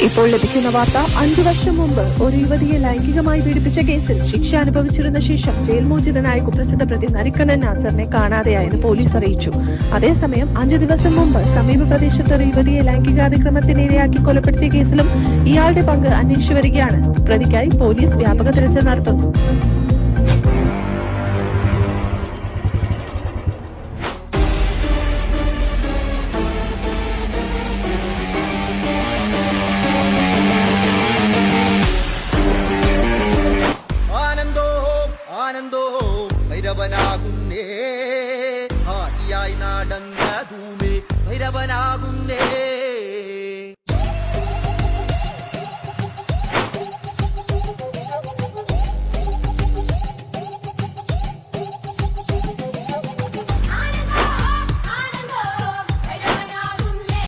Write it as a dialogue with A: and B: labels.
A: ഇപ്പോൾ ലഭിക്കുന്ന വാർത്ത 5 വർഷം മുമ്പ് ഒരു യുവതിയെ ലൈംഗികമായി പീഡിപ്പിച്ച കേസിൽ ശിക്ഷ അനുഭവിച്ചിരുന്ന ശേഷം ജയിൽ മോചിതനായ കുപ്രസിദ്ധ പ്രതി നരിക്കണ്ണൻ നാസറിനെ കാണാതെയായെന്ന് പോലീസ് അറിയിച്ചു. അതേസമയം 5 ദിവസം മുമ്പ് സമീപ പ്രദേശത്ത് ഒരു യുവതിയെ ലൈംഗികാതിക്രമത്തിനിരയാക്കി കൊലപ്പെടുത്തിയ കേസിലും ഇയാളുടെ പങ്ക് അന്വേഷിച്ചു വരികയാണ്. പ്രതിക്കായി പോലീസ് വ്യാപക തിരച്ചിൽ നടത്തുന്നു.
B: ഭൈരവനാകുന്നേ ആദിയായി നടന്ന ധൂമേ ഭൈരവനാകുന്നേ